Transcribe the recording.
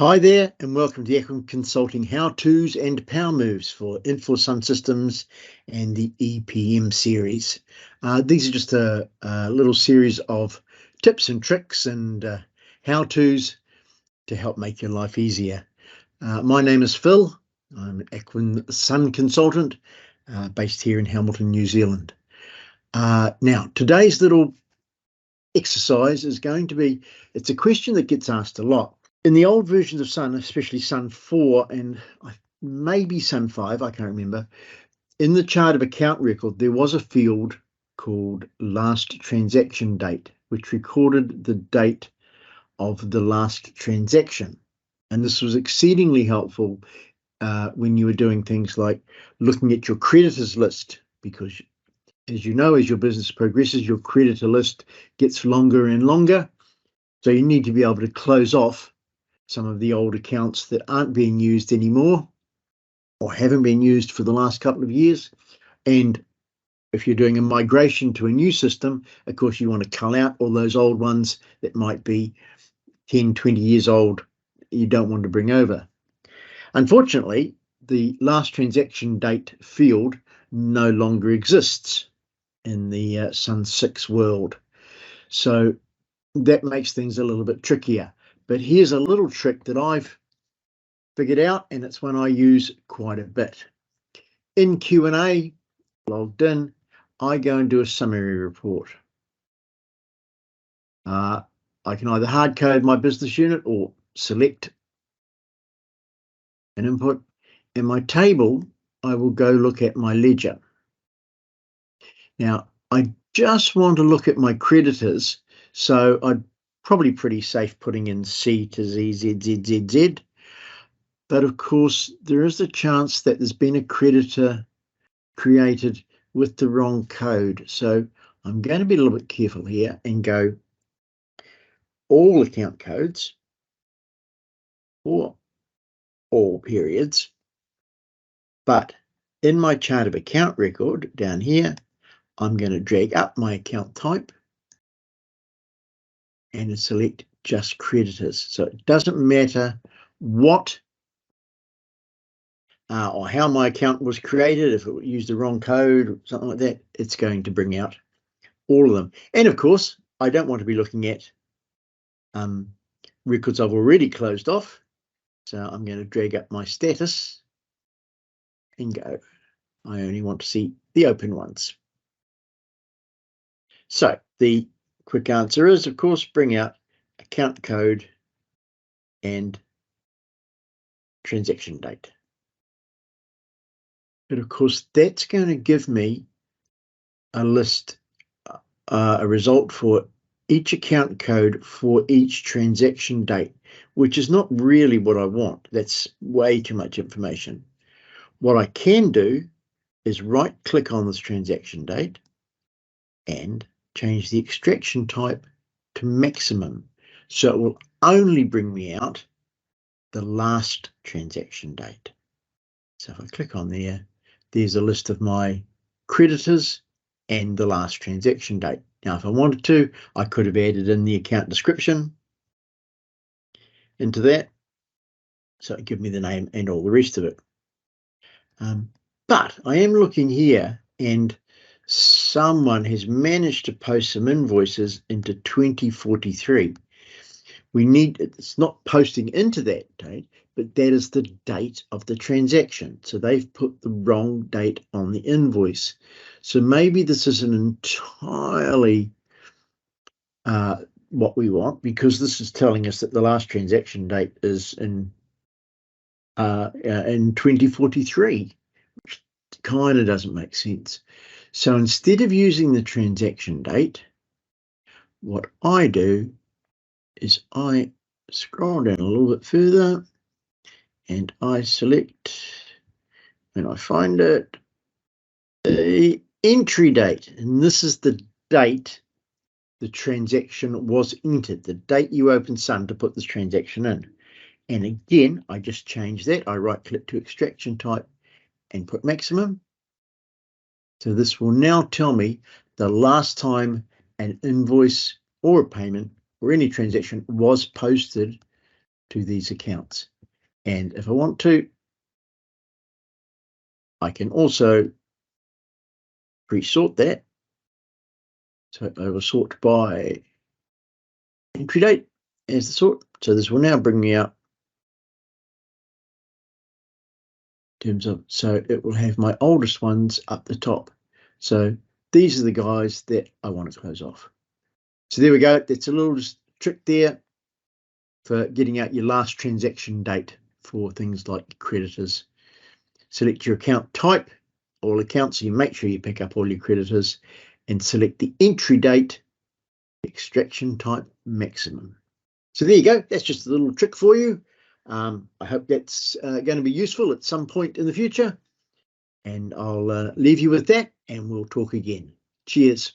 Hi there, and welcome to the AcQuum Consulting How-Tos and Power Moves for Infor SunSystems and the EPM series. These are just a little series of tips and tricks and how-tos to help make your life easier. My name is Phil. I'm an AcQuum Sun consultant based here in Hamilton, New Zealand. Now, today's little exercise is going to be, it's a question that gets asked a lot. In the old versions of Sun, especially Sun 4 and maybe Sun 5, I can't remember, in the chart of account record, there was a field called last transaction date, which recorded the date of the last transaction. And this was exceedingly helpful when you were doing things like looking at your creditors list, because as you know, as your business progresses, your creditor list gets longer and longer. So you need to be able to close off some of the old accounts that aren't being used anymore or haven't been used for the last couple of years. And if you're doing a migration to a new system, of course, you want to cull out all those old ones that might be 10, 20 years old you don't want to bring over. Unfortunately, the last transaction date field no longer exists in the Sun 6 world. So that makes things a little bit trickier. But here's a little trick that I've figured out, and it's one I use quite a bit. In Q&A, logged in, I go and do a summary report. I can either hard code my business unit or select an input. In my table, I will go look at my ledger. Now, I just want to look at my creditors, so I'm probably pretty safe putting in C to Z, Z, Z, Z, Z. But of course, there is a chance that there's been a creditor created with the wrong code. So I'm going to be a little bit careful here and go all account codes or all periods. But in my chart of account record down here, I'm going to drag up my account type and select just creditors. So it doesn't matter what or how my account was created. If it used the wrong code or something like that, it's going to bring out all of them. And of course, I don't want to be looking at records I've already closed off. So I'm going to drag up my status and go. I only want to see the open ones. So the quick answer is, of course, bring out account code and transaction date. But of course, that's going to give me a list, a result for each account code for each transaction date, which is not really what I want. That's way too much information. What I can do is right click on this transaction date and change the extraction type to maximum. So it will only bring me out the last transaction date. So if I click on there, there's a list of my creditors and the last transaction date. Now, if I wanted to, I could have added in the account description into that. So it gives me the name and all the rest of it. But I am looking here and someone has managed to post some invoices into 2043. It's not posting into that date, but that is the date of the transaction. So they've put the wrong date on the invoice. So maybe this isn't entirely what we want, because this is telling us that the last transaction date is in 2043, which kind of doesn't make sense. So instead of using the transaction date, what I do is I scroll down a little bit further and I select, when I find it, the entry date. And this is the date the transaction was entered, the date you opened Sun to put this transaction in. And again, I just change that. I right click to extraction type and put maximum. So this will now tell me the last time an invoice or a payment or any transaction was posted to these accounts. And if I want to, I can also pre-sort that. So I will sort by entry date as the sort. So this will now bring me out in terms of, so it will have my oldest ones up the top. So these are the guys that I want to close off. So there we go. That's a little trick there for getting out your last transaction date for things like creditors. Select your account type, all accounts, so you make sure you pick up all your creditors, and select the entry date, extraction type maximum. So there you go. That's just a little trick for you. I hope that's going to be useful at some point in the future. And I'll leave you with that, and we'll talk again. Cheers.